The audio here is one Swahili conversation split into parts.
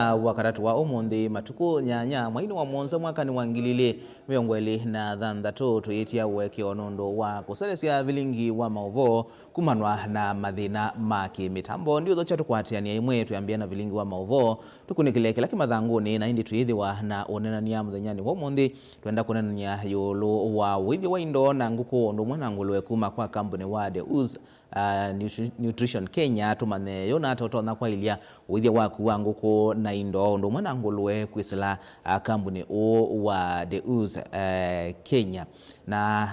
Wakati wa umundi matuku nyanya mwaini wa monza mwaka ni wangilili miongweli na dhandatu tuyitia uweki onondo wa kuselesya vilingi wa mauvo kumanwa na madhina maki mitambo ndio dhocha tukwatiania imwe tuyambia na vilingi wa mauvo tukunikile kila kimadhanguni na indi tuyithiwa na onenania mudhenyani wa umundi tuenda kunenania yulu wa withi wa indo na nguku ondu mwanangulwe kuma kwa kampuni wa The Uz Nutrition Kenya tumane yona totona kwa ilia withi waku wa nguku na indo ndo mwana ngulwe kwisila kampuni wa The Uz Kenya na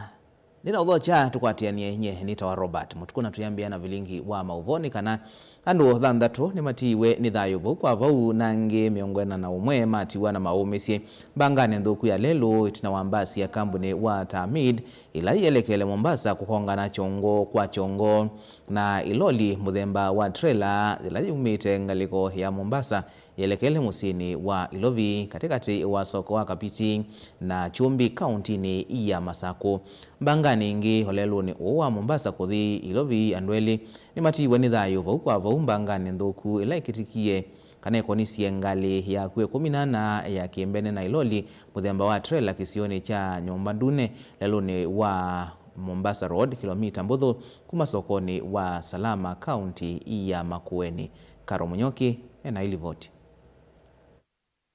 nina udhocha tukwatianie nye nita wa Robert mutukuna tuyambia na vilingi wa mauvoni kana andu dhandatu ni matiwe ni thayuvu kwa vau nangi miongwena na umwe matiwa na maumisi bangane nthuku ya lelu itina wambasi ya kampuni wa Tamid ila yelekele Mombasa kuhongana chongo kwa chongo na iloli muthemba wa trailer ila yumite ngaliko ya Mombasa yelekele musini wa Ilovi katikati wa soko wa Kapiti na Chumbi kauntini ya Masako bangani ingi holelu ni uwa Mombasa kuthi Ilovi andweli ni matiwe ni thayuvu kwa vau mbangane nthuku ila ikitikie kana ikonisi ngali ya kwe 18 ya kiembene na iloli muthemba wa trailer kisioni cha Nyumba Ndune leluni wa Mombasa Road kilomita mbuthu kuma sokoni wa Salama County ya Makueni. Karo Munyoki ena ilivoti.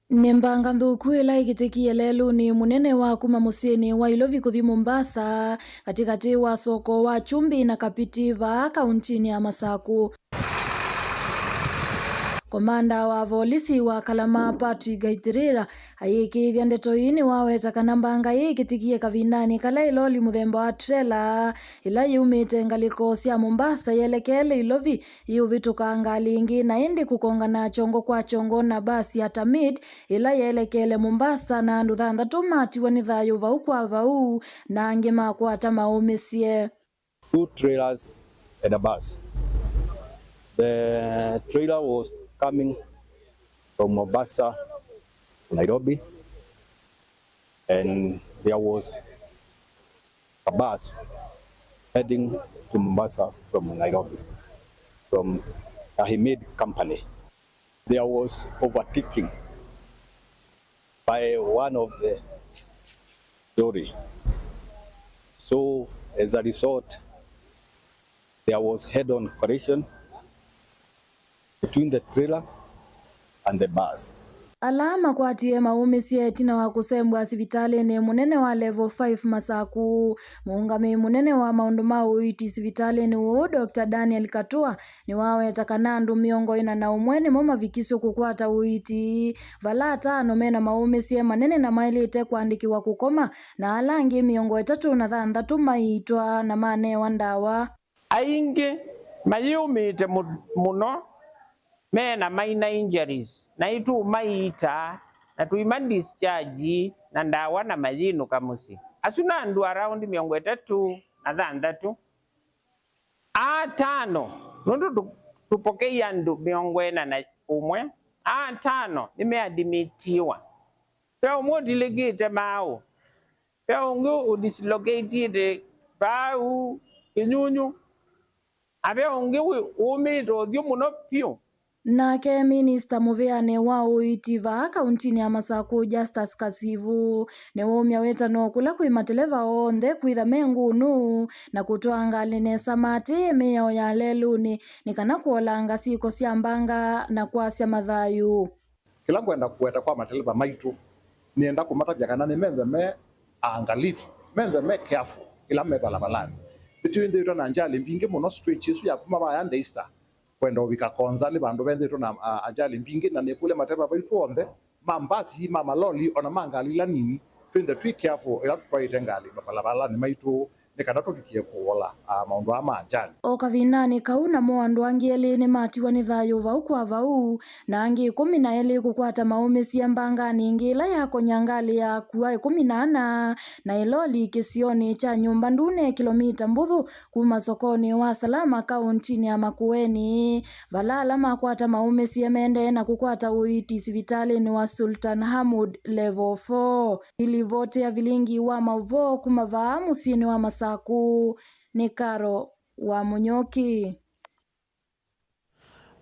Nembanga nthuku ila ikitikie lelu ni munene wa kuma musini wa Ilovi kuthi Mombasa katikati wa soko wa Chumbi na Kapitiva kauntini ya Masaku. Komanda wa polisi wa Kalama Patrick Gaitirira ayikithia ndeto ini waweta kana mbanga ikitikie kavindani kala iloli muthemba wa trailer ila yumite ngaliko cia Mombasa yelekele Ilovi yuvituka ngali ingi na indi kukongana chongo kwa chongo na basi ya Tamid ila yelekele Mombasa na andu thandatu matiwa ni thayu vau kwa vau na angi makwata maumisie. 2 trailers and a bus. The trailer was coming from Mombasa to Nairobi, and there was a bus heading to Mombasa from Nairobi, from a Hamid company. There was overtaking by one of the lorry. So as a result, there was head-on collision between the trailer and the bus. Alama kwa tie maumisie tina wa kusembwa sivitali ni munene wa level 5 Masaku. Muungami munene wa maundu mauiti sivitali ni uo Dr. Daniel Katua ni wawe takanandu miongo ina na umweni moma vikisyo kukwata uiti. Vala 5 mena maumisie manene na maili ite kuandikiwa kukoma na alangi miongo 3 na thandatu maitwa na mane wandawa. Aingi mayumite muno mena minor injuries na itu maita na tuiman discharge na ndawa na majinu kamusi asuna andu around miongo 3 na thandatu 5 nundu tupokea andu miongo na umwe 5 nimeadmitiwa pe umodilegate mao pe ungu udislocated bau kinyunyu abe ungu umito thio muno pio. Nake Minister Muveane wa uitiva kauntini ya Masaku Justus Kasivu ne womya wetano kula kuimateleva onthe kwitha mengunu na kutoa ngali ne samati meo ya leluni nikana kuolanga siko cia mbanga na kwa cia mathayu kila kwenda kueta kwa mateleva maitu nienda kumatabia kana ni menze me angalifu menze me careful ila me balabalani between the ito na njali mpingi muno street isu ya kuma ba yande Easter kwenda ubikakonza ni bandu benze ito na ajali mpingi na nekule mateba baitu onthe mambasi mamaloli ona mangalila nini twende twi careful ila tufaite ngali balabalani maitu nikadatu kikie kuola maundu ama anjani o kavinani kauna moandu angieli ni matiwa ni thayu vau kwa vau na angi 12 kukwata maumisi mbanga ningi ila yako nyangali ya kuwa 14 na iloli kisioni cha Nyumba Ndune kilomita mbuthu kuma sokoni wa Salama kauntini ya Makueni valala makwata maumisi mende na kukwata uiti sivitali ni wa Sultan Hamud level 4 ilivote ya vilingi wa mauvo kumavaa musini wa Masaku. Ni Karo wa Munyoki.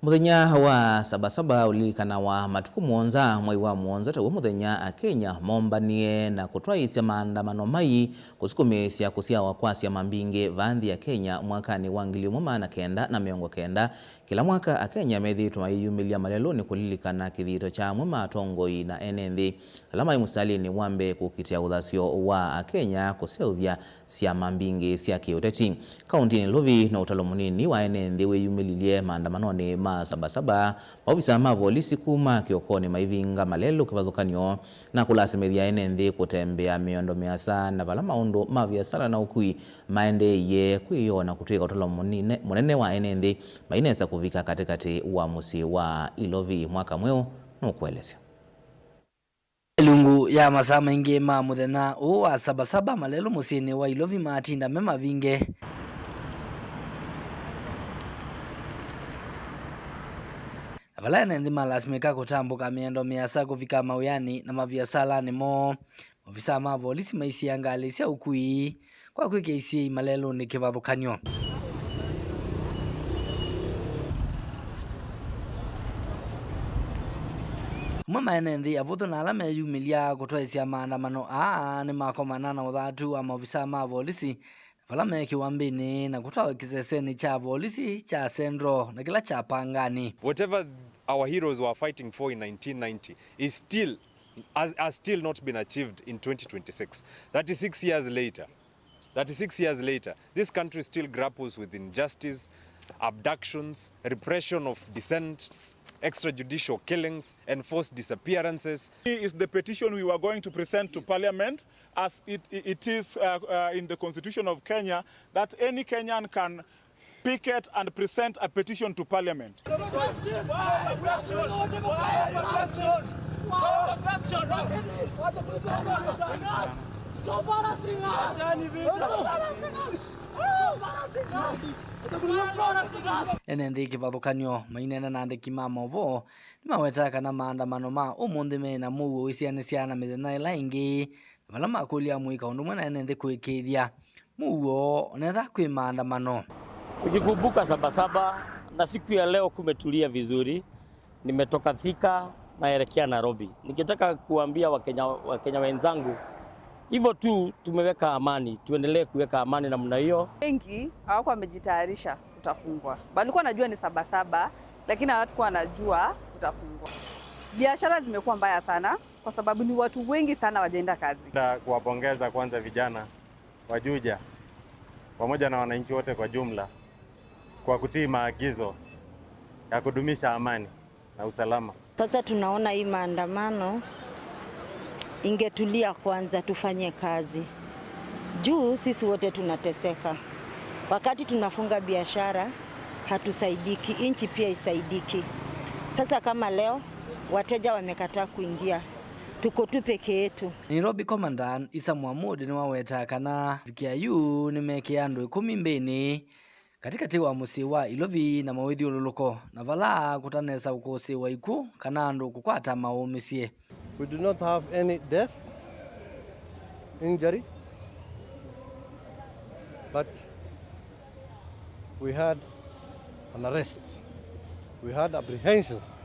Muthenya wa sabasaba ulilikana wa matuku mwonza mwai wa mwonza tawo muthenya Akenya mombanie na kutwaisya maandamano mai kusukumisya kusiawa kwasya mambingi vanthi ya Kenya mwakani wa 1990 kila mwaka Akenya methitwa mayiyumilia maleloni kulilikana kithito cha matongoi na enenthi alama imusalini wambe kukitia uthasyo wa Akenya kuseuvya sya mambingi sya kiuteti kaunti Lovi na utalo munini wa enenthi wiyumililie maandamanoni sabasaba maofisa ma polisi kuma kiokoni maivinga malelo kivathukanio na kulasimithia enenthi kutembea miondo miasa na vala maundu ma biashara na ukui maendeye kwiyona kutwika utalo munene wa enenthi mainesa kuvika katikati wa musi wa Ilovi mwaka mweu nukuelesya lungu ya masaa maingi ma muthenya wa sabasaba malelo musini wa Ilovi matinda mema vinge avala enenthi malasimika kutambuka miendo miasa kufika mauyani na maviasala nimo ofisa ma polisi maisia ngali sia ukui kwa kwikeisi malelo ni kivathukanio mama enenthi avuthu na ala meyumilia kutwaisya maandamano ni makomana na uthatu wa maofisa ma polisi vala me kiwambini na kutwawa kiseseni cha polisi cha Central na kila cha Pangani. Whatever our heroes were fighting for in 1990 is still has still not been achieved in 2026. 36 years later, this country still grapples with injustice, abductions, repression of dissent, extrajudicial killings, enforced disappearances. Is the petition we were going to present to Parliament, as it is in the Constitution of Kenya, that any Kenyan can picket and present a petition to Parliament. Enenthi kivathukanio mainene na andiki ma movo nimawetaka na maandamano ma umunthi mena muo isianisiana mithenya ila ingi vala makulia mwika undu mwana enenthi kuikithia muo netha kwi maandamano. Ukikumbuka sabasaba na siku ya leo kumetulia vizuri. Nimetoka Thika naelekea Nairobi. Nikitaka kuambia Wakenya wenzangu hivyo tu, tumeweka amani, tuendelee kuweka amani namna hiyo. Wengi hawakuwa wamejitayarisha kutafungwa. Walikuwa najua ni sabasaba, lakini hawatakuwa wanajua kutafungwa. Biashara zimekuwa mbaya sana kwa sababu ni watu wengi sana wajaenda kazi. Kuwapongeza kwanza vijana wa Juja pamoja na wananchi wote kwa jumla kwa kutii maagizo ya kudumisha amani na usalama. Sasa tunaona hii maandamano ingetulia kwanza, tufanye kazi. Juu sisi wote tunateseka. Wakati tunafunga biashara hatusaidiki, inchi pia isaidiki. Sasa kama leo wateja wamekataa kuingia, tuko tu peke yetu. Nairobi Commandant Isa Muhammad ni waweta kana vikia yu nimeke andu 10 mbeni katikati wa musi wa Ilovi na mawithi ululuko na vala kutanesa ukosi wa iku kana andu kukwata maumisie. We do not have any death, injury, but we had an arrest. We had apprehensions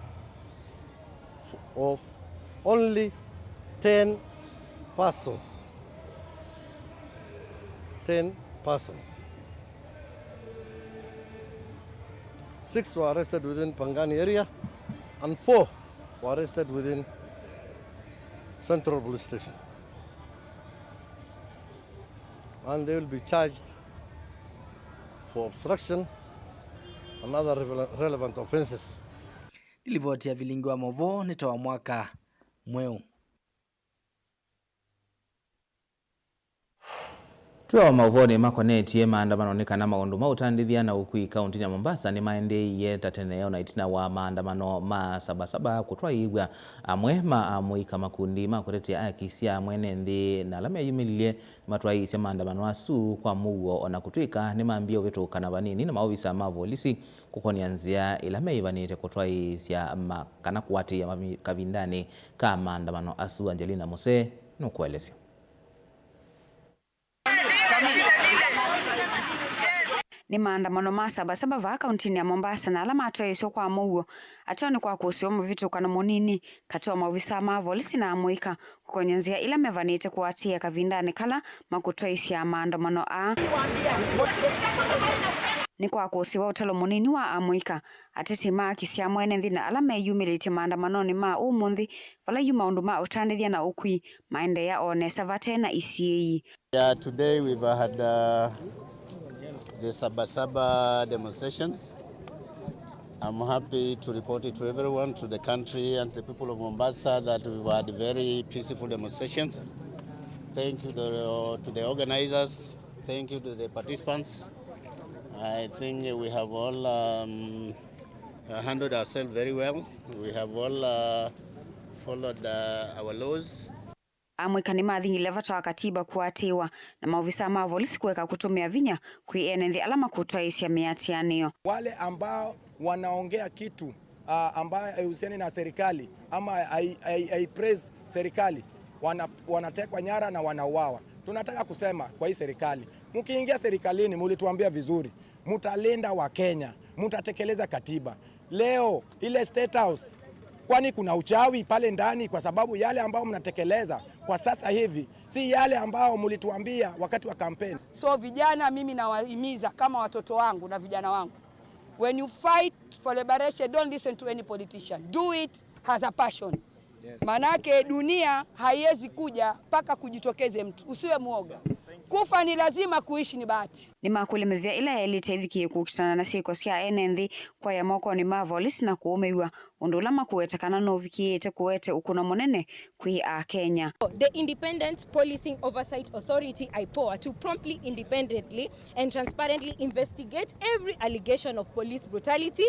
of only 10 persons. 10 persons. 6 were arrested within Pangani area and 4 were arrested within Central Police Station. And they will be charged for obstruction and other relevant offenses. Nilivotia vilingi wa movo nitoa mwaka mweu. Tuwa mauvoni makonetie maandamano nikana maundu mautandithia na ukui kaunti ya Mombasa ni maendeiye tateneo na itina wa maandamano ma sabasaba kutwa igwa amwe amuika makundi makutetea akisia mwenenthi na alama yumililie matwaisya maandamano asu kwa muo ona kutwika ni maambia wetu kana vanini na maofisa ma polisi kukonianzia ilama ivanite kutwaisya kana kuwati ya kavindani ka maandamano asu. Angelina Muse nukuelesya. ni maandamano ma Sabasaba va kauntini ya Mombasa na alama atoesyo kwa muo atoni kwa kusio muvitukano munini kati wa maofisa ma polisi na amuika kukonyenzia ila mevanite kuatia kavindani kala makutoisia maandamano ni kwa kusiwa utalo munini wa amuika ateti ma kisia mwene thina ala meyumilite maandamanoni ma umuthi vala yu maundu ma utandithia na ukui maende ya onesa vate na isiei. Yeah, today we've had the Sabasaba demonstrations. I'm happy to report it to everyone, to the country and the people of Mombasa, that we've had very peaceful demonstrations. Thank you to the organizers. Thank you to the participants. I think we have all handled ourselves very well. We have all followed our laws. Amuika ni mathingile vata wa katiba kuatiwa na maofisa ma polisi kuweka kutumia vinya kuienenthi alama kutoaisia miatianio. Wale ambao wanaongea kitu ambayo haihusiani na serikali ama praise serikali wanatekwa nyara na wanauawa. Tunataka kusema kwa hii serikali, mkiingia serikalini mulituambia vizuri, mutalinda wa Kenya, mutatekeleza katiba. Leo ile State House, kwani kuna uchawi pale ndani? Kwa sababu yale ambao mnatekeleza kwa sasa hivi si yale ambao mulituambia wakati wa kampeni. So vijana, mimi nawahimiza kama watoto wangu na vijana wangu, when you fight for liberation, don't listen to any politician. Do it as a passion. Yes. Manake dunia haiwezi kuja paka kujitokeze mtu. Usiwe muoga. Kufa ni lazima, kuishi ni bahati. Ni makulime vya ila elite hivi kukutana na siko sia enenthi kwa ya moko ni mavolisi na kuumeiwa undulama kuwetekana no vikiete kuwete ukuna monene kui a Kenya. The Independent Policing Oversight Authority IPOA to promptly, independently and transparently investigate every allegation of police brutality,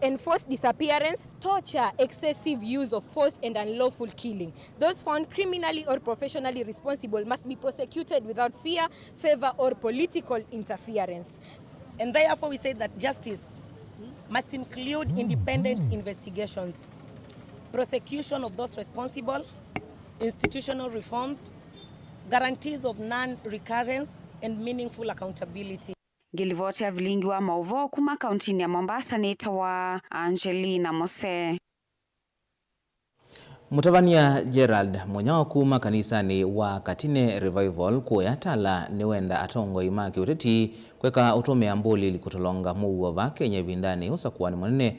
enforced disappearance, torture, excessive use of force and unlawful killing. Those found criminally or professionally responsible must be prosecuted without fear, favor or political interference. And therefore we say that justice must include independent investigations, prosecution of those responsible, institutional reforms, guarantees of non-recurrence and meaningful accountability. Gilivoti ya vilingi wa mauvo kuma kauntini ya Mombasa ni tawa Angelina Mose. Mutavania Gerald mwenyawa kuma kanisani wa Katine Revival kuyatala niwenda atongo imaki uteti kweka utumia mbuli likutolonga muwa va Kenya vindani usakuwa ni mwanene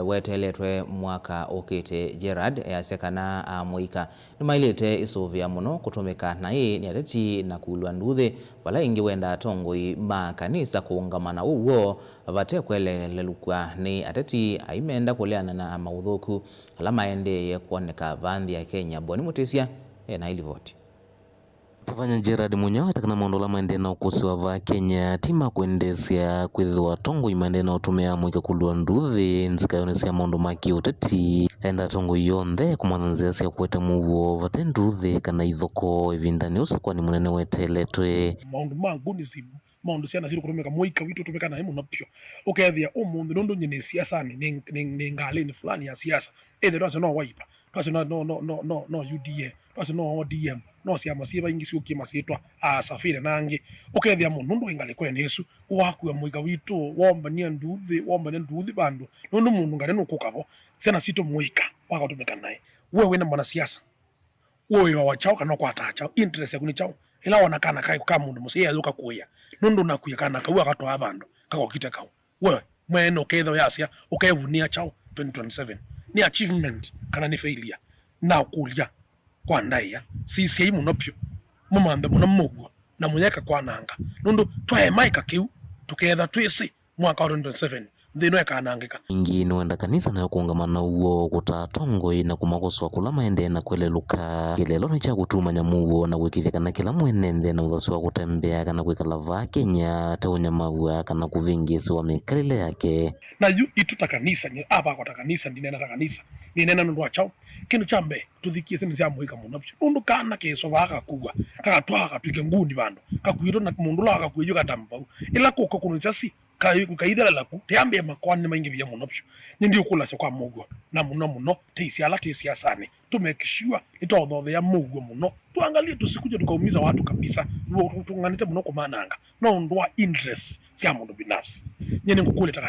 weteletwe mwaka okete. Gerard yasekana amuika nimailete isuvia muno kutumika na hii ni ateti na kulwa nduthe wala ingi wenda atongo ima kanisa kuungamana uwo vate kwele lelukwa ni ateti aimenda kuleana na maudhoku alama ende ye kuoneka vandhi ya Kenya. Boni Mutesia na ilivoti. Tafanya Gerard Munyawa takana mondola maende na ukosi wa va Kenya tima kuendesya kwithwa tongo imande na utumia mwika kulwa nduthi nzika yonesia mondo maki uteti enda tongo yonthe kumananzia siya kuwete muwo vate nduthi kana ithoko evindani usakwa ni munene weteletwe maundu mangu ni simu maundu siana siru kutumika mwika witu tumika na himu napio ukethia umundu nundu nyene siasa ni ngalini fulani ya siasa either doesn't know waipa doesn't no UDA doesn't know ODM no siama siba ingi siuki masitwa safire nangi ukethia mundu ingale kwene Yesu waku ya mwika witu womba ni nduthi bandu nundu mundu ngane nukukavo siana sito mwika waka tumika naye wewe na mwana siasa wewe wa chao kana kwa tacha interest ya kunichao ila wanakana kai kama mundu musi yazuka kuya nundu nakuya kana kawa gato abandu kako kitakao wewe mwene uketho yasia ukevunia chao 2027 ni achievement kana ni failure na kulia kwa ndaya sisi munopyo mumande munamugo na munyeka kwa nanga nundu twae maika kiu tuketha twisi mwaka 2027 thino ekanangika ingi nwenda kanisa na kuungamana uwo kutatongo na kumakoswa kula maende na kweleluka kilelo ni cha kutuma nyamuwo na gwikithia kana kila mwenende na uthasi wa kutembea kana kwikala va Kenya taunya maua kana kuvingisi wa mikalile yake na yu ituta kanisa nye apa kwa kanisa ndinena ta kanisa ninena nundu wa chao kinu chambe tuthikie sindi cia muika muno nundu kana keso baka kuwa kaka twaka twike ngundi bandu kakwiro na mundu la kakwiyo katambau ila koko kuno chasi kaithela laku tiambia makwani maingi bia muno pyo nindi ukula se kwa mugo na muno teisia sane to make sure itotho ya mugo muno tuangalie tusikuje tukaumiza watu kabisa tuanganite muno kumananga no ndwa interest sia mundu binafsi nyene ngukuleta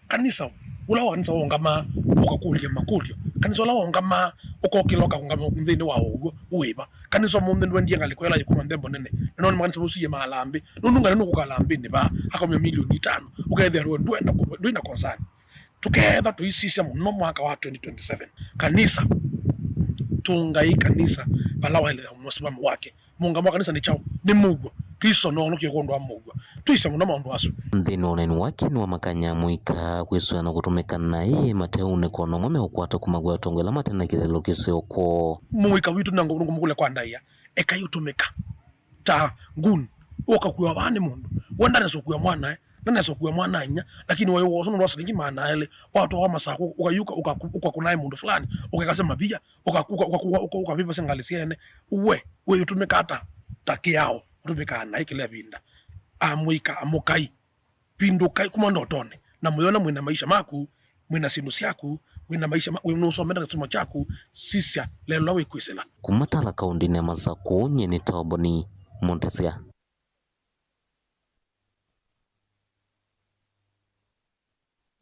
kanisa ula wanza wongama ukakulya makulyo kanisa ula wongama ukokiloka ngama mthini wa ugo uiba kanisa mundu ndwendi ngalikwela yikuma ndembo nene none mwanza busiye malambi nununga nukukalambi ni ba akamya milioni 5 ukaethia ndwenda konsani together tuisisya muno mwaka wa 2027 kanisa tungai kanisa balawa ile musimamo wake munga mwa kanisa ni chao ni mugwa Kristo no nuke kondwa mugwa tuisa muno maundu asu nthino nene wake ni wa makanya mwika kwiswa na kutumika naye mateune kono ngome ukwata kumagwa tongela matena kilelo kisoko mwika witu nango mukule kwa ndaia ekayutumika ta ngun okakuwa bani mundu wanda nasokuya mwana nana sokuya mwana nya lakini wewe wosono lwasingi maana ele watu wa masako ukayuka ukakunaye mundu fulani ukakasema bia ukavipa sengalisiene we utumika hata takiao utumika na ikile binda amwika amukai pindukai kumando tone na muyona mwina maisha maku mwina sinusi yaku mwina maisha mwina usomenda kisimo chaku sisya lelo lawe kwisela kumatala kaundi ne Masako nyeni Toboni Montesia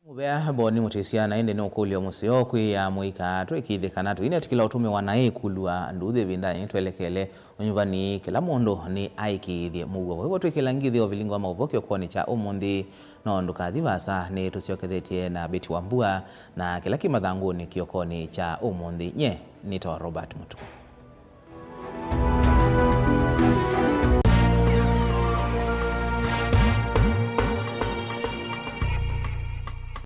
Mubea boni mutisiana ende no kulio musio kuya muika twekithikana twine tukila utume wanae kulwa nduthe vinda twelekele onyuvani kila mondo ni aikithie mugo kwa hivyo twekela ngithi ovilingo ama uvokyo kwoni cha umundi no ndukathi vasa ni tusiokethetie na Beti Wambua na kila kimathanguni kiokoni cha umundi nye nito Robert Mutuku.